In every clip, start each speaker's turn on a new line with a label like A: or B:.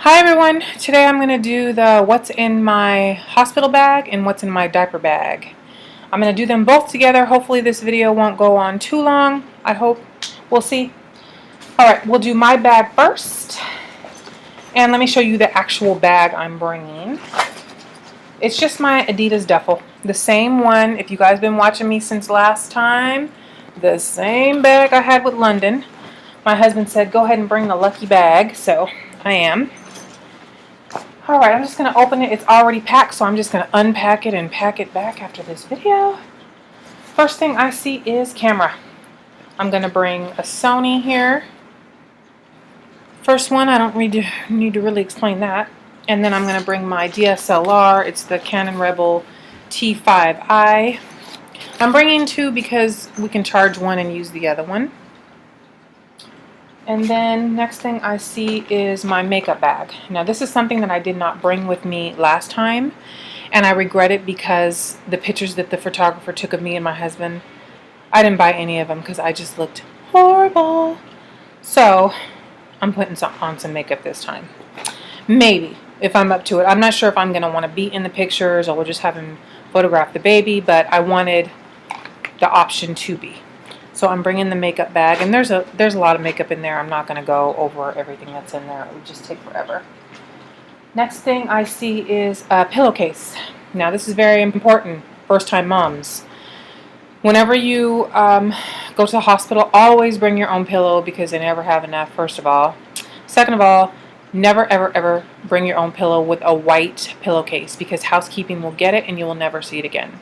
A: Hi everyone, today I'm going to do the what's in my hospital bag and what's in my diaper bag. I'm going to do them both together. Hopefully this video won't go on too long. I hope. We'll see. Alright, we'll do my bag first. And let me show you the actual bag I'm bringing. It's just my Adidas duffel. The same one, if you guys been watching me since last time, the same bag I had with London. My husband said go ahead and bring the lucky bag, so I am. Alright, I'm just going to open it. It's already packed, so I'm just going to unpack it and pack it back after this video. First thing I see is camera. I'm going to bring a Sony here. First one, I don't need to really explain that. And then I'm going to bring my DSLR. It's the Canon Rebel T5i. I'm bringing two because we can charge one and use the other one. And then next thing I see is my makeup bag. Now this is something that I did not bring with me last time, and I regret it because the pictures that the photographer took of me and my husband, I didn't buy any of them because I just looked horrible. So I'm putting on some makeup this time. Maybe, if I'm up to it. I'm not sure if I'm going to want to be in the pictures or we'll just have him photograph the baby, but I wanted the option to be. So I'm bringing the makeup bag, and there's a lot of makeup in there. I'm not going to go over everything that's in there. It would just take forever. Next thing I see is a pillowcase. Now this is very important, first-time moms. Whenever you go to the hospital, always bring your own pillow because they never have enough, first of all. Second of all, never ever ever bring your own pillow with a white pillowcase because housekeeping will get it and you will never see it again.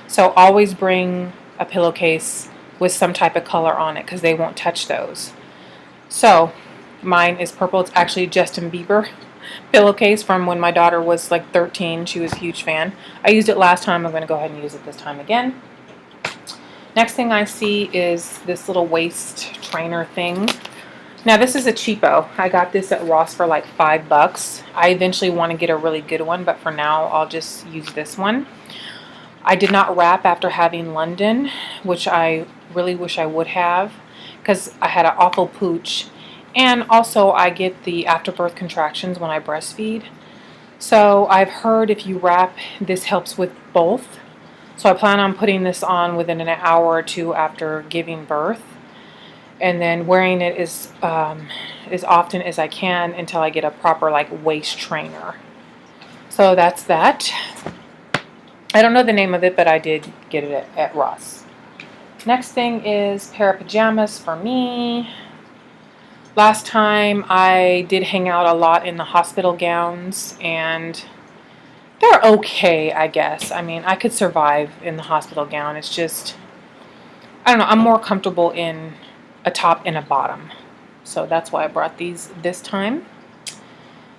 A: So always bring a pillowcase with some type of color on it because they won't touch those. So mine is purple. It's actually a Justin Bieber pillowcase from when my daughter was like 13. She was a huge fan. I used it last time. I'm going to go ahead and use it this time again. Next thing I see is this little waist trainer thing. Now this is a cheapo. I got this at Ross for like $5. I eventually want to get a really good one, but for now I'll just use this one. I did not wrap after having London, which I really wish I would have because I had an awful pooch, and also I get the afterbirth contractions when I breastfeed. So I've heard if you wrap, this helps with both. So I plan on putting this on within an hour or two after giving birth, and then wearing it as often as I can until I get a proper like waist trainer. So that's that. I don't know the name of it, but I did get it at Ross. Next thing is a pair of pajamas for me. Last time I did hang out a lot in the hospital gowns, and they're okay, I guess. I mean, I could survive in the hospital gown. It's just, I don't know, I'm more comfortable in a top and a bottom. So that's why I brought these this time.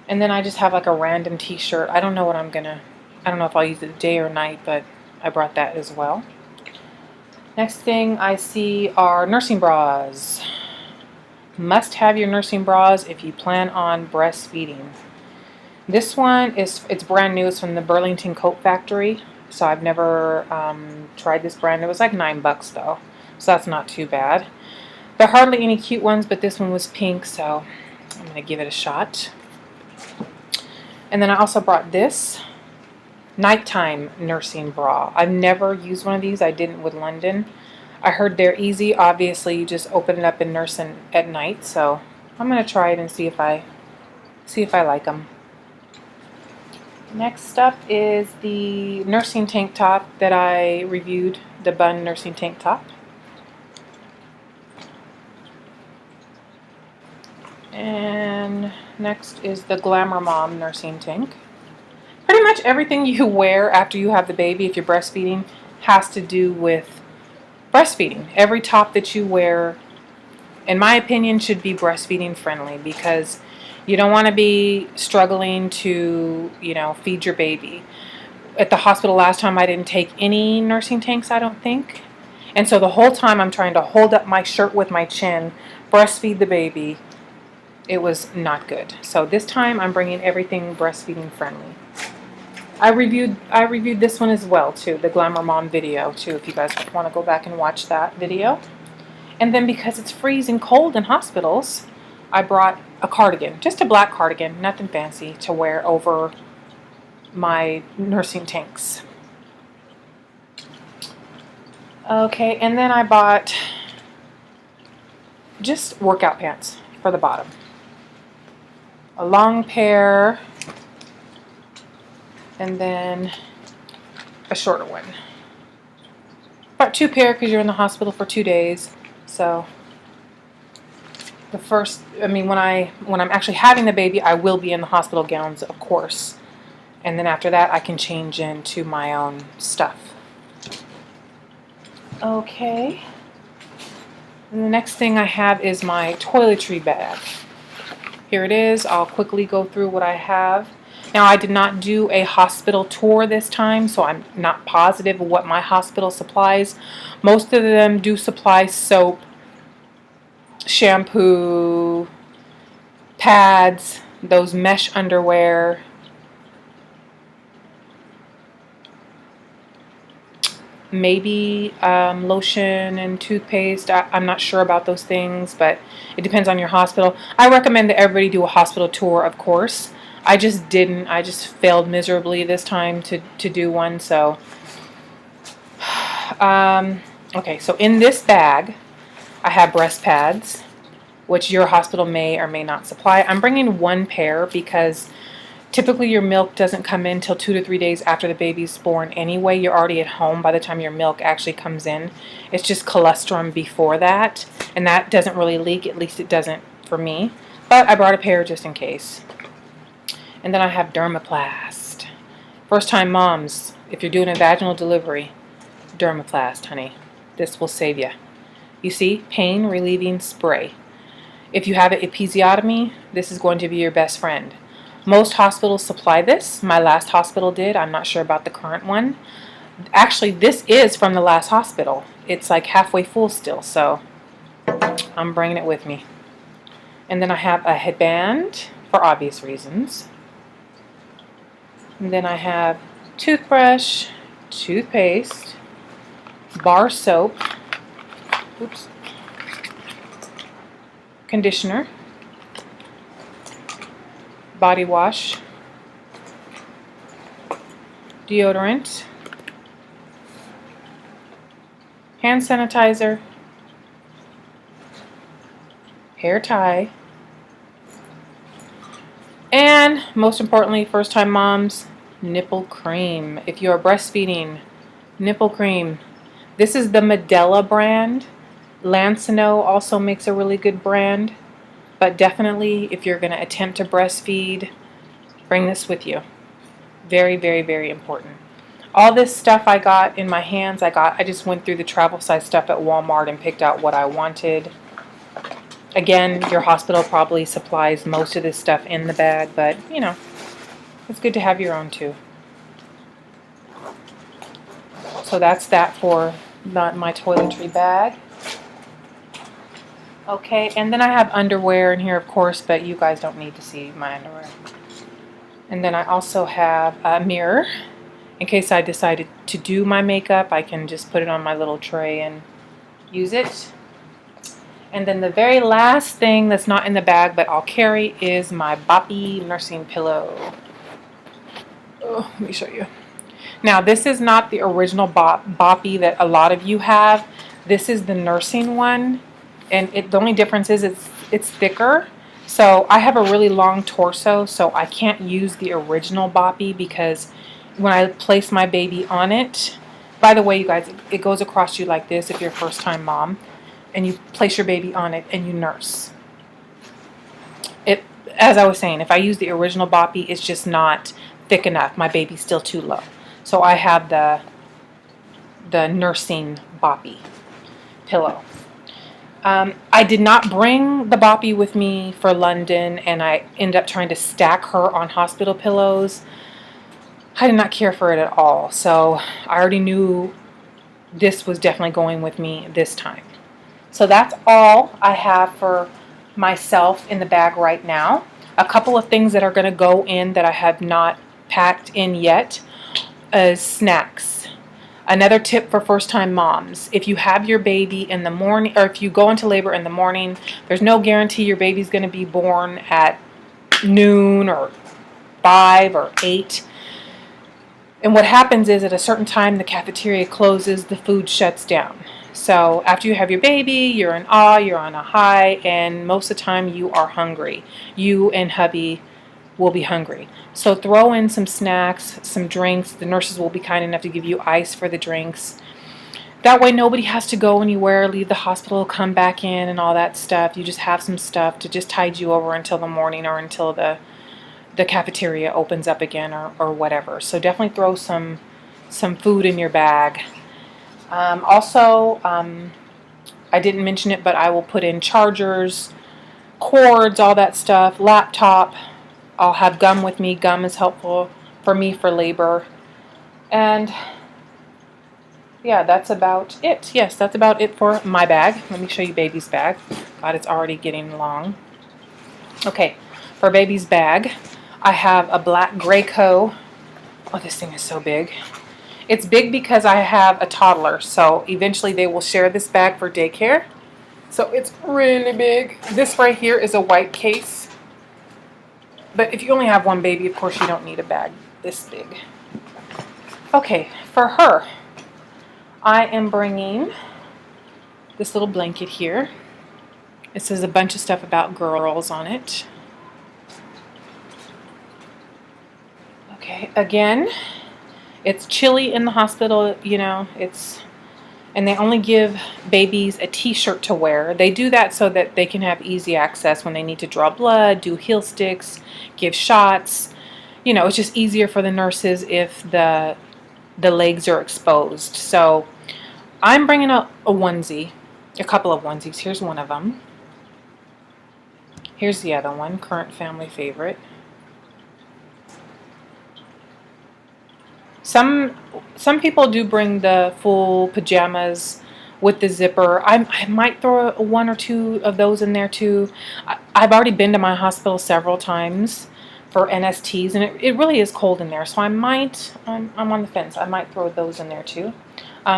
A: And then I just have like a random t-shirt. I don't know what I don't know if I'll use it day or night, but I brought that as well. Next thing I see are nursing bras. Must have your nursing bras if you plan on breastfeeding. This one it's brand new. It's from the Burlington Coat Factory. So I've never tried this brand. It was like $9 though. So that's not too bad. There are hardly any cute ones, but this one was pink, so I'm going to give it a shot. And then I also brought this nighttime nursing bra. I've never used one of these. I didn't with London. I heard they're easy. Obviously, you just open it up and nurse at night. So I'm gonna try it and see if I like them. Next up is the nursing tank top that I reviewed, the bun nursing tank top. And next is the Glamour Mom nursing tank. Pretty much everything you wear after you have the baby, if you're breastfeeding, has to do with breastfeeding. Every top that you wear, in my opinion, should be breastfeeding friendly because you don't want to be struggling to, feed your baby. At the hospital last time, I didn't take any nursing tanks, I don't think. And so the whole time I'm trying to hold up my shirt with my chin, breastfeed the baby. It was not good. So this time I'm bringing everything breastfeeding friendly. I reviewed this one as well too, the Glamour Mom video too, if you guys want to go back and watch that video. And then because it's freezing cold in hospitals, I brought a cardigan, just a black cardigan, nothing fancy, to wear over my nursing tanks. Okay, and then I bought just workout pants for the bottom. A long pair, and then a shorter one. Bought 2 pair because you're in the hospital for 2 days. So the first, I mean, when I'm actually having the baby, I will be in the hospital gowns, of course. And then after that, I can change into my own stuff. Okay. And the next thing I have is my toiletry bag. Here it is. I'll quickly go through what I have. Now, I did not do a hospital tour this time, so I'm not positive of what my hospital supplies. Most of them do supply soap, shampoo, pads, those mesh underwear, maybe lotion and toothpaste. I'm not sure about those things, but it depends on your hospital. I recommend that everybody do a hospital tour, of course. I just didn't. I just failed miserably this time to do one. So, okay, so in this bag, I have breast pads, which your hospital may or may not supply. I'm bringing 1 pair because typically your milk doesn't come in till 2 to 3 days after the baby's born anyway. You're already at home by the time your milk actually comes in. It's just colostrum before that, and that doesn't really leak. At least it doesn't for me. But I brought a pair just in case. And then I have Dermaplast. First time moms, if you're doing a vaginal delivery, Dermaplast, honey. This will save you. You see, pain relieving spray. If you have an episiotomy, this is going to be your best friend. Most hospitals supply this. My last hospital did. I'm not sure about the current one. Actually, this is from the last hospital. It's like halfway full still, so I'm bringing it with me. And then I have a headband for obvious reasons. And then I have toothbrush, toothpaste, bar soap, oops, conditioner, body wash, deodorant, hand sanitizer, hair tie, and most importantly, first time moms, nipple cream. If you are breastfeeding, nipple cream. This is the Medela brand. Lancino also makes a really good brand. But definitely, if you're going to attempt to breastfeed, bring this with you. Very, very, very important. All this stuff I got in my hands, I just went through the travel size stuff at Walmart and picked out what I wanted. Again, your hospital probably supplies most of this stuff in the bag, but, you know, it's good to have your own too. So that's that for my toiletry bag. Okay, and then I have underwear in here, of course, but you guys don't need to see my underwear. And then I also have a mirror. In case I decided to do my makeup, I can just put it on my little tray and use it. And then the very last thing that's not in the bag, but I'll carry, is my Boppy nursing pillow. Oh, let me show you. Now, this is not the original Boppy that a lot of you have. This is the nursing one. And the only difference is it's thicker. So I have a really long torso, so I can't use the original Boppy because when I place my baby on it, by the way, you guys, it goes across you like this if you're a first-time mom, and you place your baby on it and you nurse. It, as I was saying, if I use the original Boppy, it's just not thick enough. My baby's still too low. So I have the nursing Boppy pillow. I did not bring the Boppy with me for London, and I ended up trying to stack her on hospital pillows. I did not care for it at all, so I already knew this was definitely going with me this time. So that's all I have for myself in the bag right now. A couple of things that are going to go in that I have not packed in yet is snacks. Another tip for first-time moms: if you have your baby in the morning, or if you go into labor in the morning, there's no guarantee your baby's going to be born at noon or 5 or 8. And what happens is at a certain time the cafeteria closes, the food shuts down. So after you have your baby, you're in awe, you're on a high, and most of the time you are hungry. You and hubby will be hungry. So throw in some snacks, some drinks. The nurses will be kind enough to give you ice for the drinks. That way nobody has to go anywhere, leave the hospital, come back in and all that stuff. You just have some stuff to just tide you over until the morning or until the cafeteria opens up again or whatever. So definitely throw some food in your bag. Also, I didn't mention it, but I will put in chargers, cords, all that stuff, laptop. I'll have gum with me. Gum is helpful for me for labor. And yeah, that's about it. Yes, that's about it for my bag. Let me show you baby's bag. God, it's already getting long. Okay, for baby's bag, I have a black Graco. Oh, this thing is so big. It's big because I have a toddler, so eventually they will share this bag for daycare. So it's really big. This right here is a white case. But if you only have one baby, of course you don't need a bag this big. Okay, for her, I am bringing this little blanket here. It says a bunch of stuff about girls on it. Okay, again, it's chilly in the hospital, you know, and they only give babies a t-shirt to wear. They do that so that they can have easy access when they need to draw blood, do heel sticks, give shots. You know, it's just easier for the nurses if the legs are exposed. So I'm bringing a onesie, a couple of onesies. Here's one of them. Here's the other one, current family favorite. Some people do bring the full pajamas with the zipper. I might throw one or two of those in there too. I've already been to my hospital several times for NSTs, and it really is cold in there. So I'm on the fence. I might throw those in there too.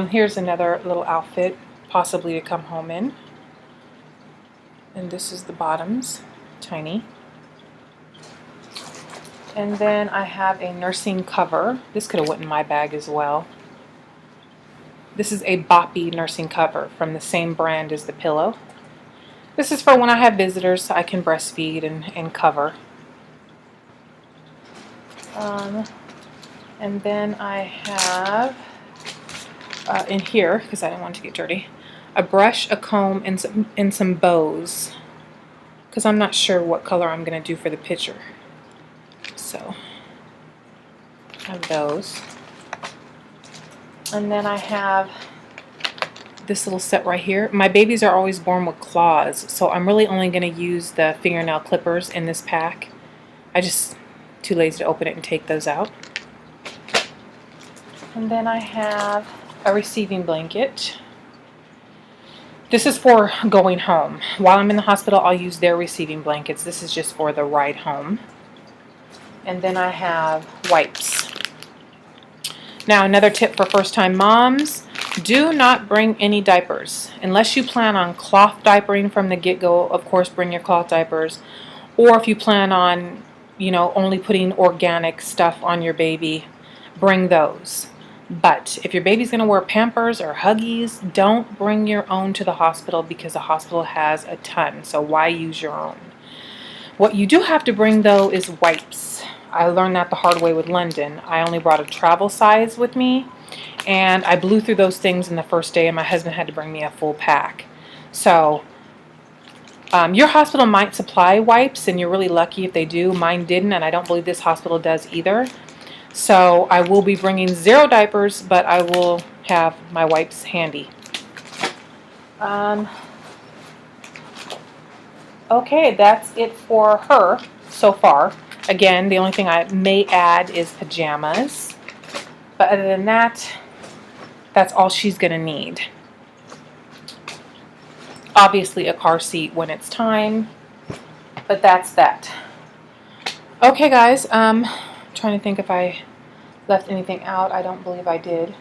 A: Here's another little outfit, possibly to come home in. And this is the bottoms, tiny. And then I have a nursing cover. This could have went in my bag as well. This is a Boppy nursing cover from the same brand as the pillow. This is for when I have visitors so I can breastfeed and cover. And then I have in here, because I didn't want it to get dirty, a brush, a comb, and some bows, because I'm not sure what color I'm going to do for the picture. So I have those. And then I have this little set right here. My babies are always born with claws, so I'm really only going to use the fingernail clippers in this pack. I just too lazy to open it and take those out. And then I have a receiving blanket. This is for going home. While I'm in the hospital, I'll use their receiving blankets. This is just for the ride home. And then I have wipes. Now, another tip for first-time moms: do not bring any diapers. Unless you plan on cloth diapering from the get-go, of course, bring your cloth diapers. Or if you plan on, you know, only putting organic stuff on your baby, bring those. But if your baby's going to wear Pampers or Huggies, don't bring your own to the hospital, because the hospital has a ton. So why use your own? What you do have to bring, though, is wipes. I learned that the hard way with London. I only brought a travel size with me, and I blew through those things in the first day, and my husband had to bring me a full pack. So your hospital might supply wipes, and you're really lucky if they do. Mine didn't, and I don't believe this hospital does either. So I will be bringing 0 diapers, but I will have my wipes handy. Okay, that's it for her so far. Again, the only thing I may add is pajamas. But other than that, that's all she's going to need. Obviously a car seat when it's time, but that's that. Okay, guys, trying to think if I left anything out. I don't believe I did.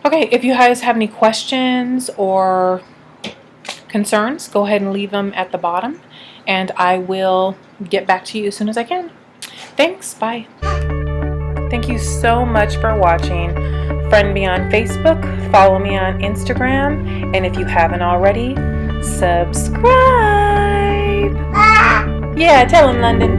A: Okay, if you guys have any questions or concerns, go ahead and leave them at the bottom, and I will get back to you as soon as I can. Thanks, bye. Thank you so much for watching. Friend me on Facebook, follow me on Instagram, and if you haven't already, subscribe. Yeah, tell him, London.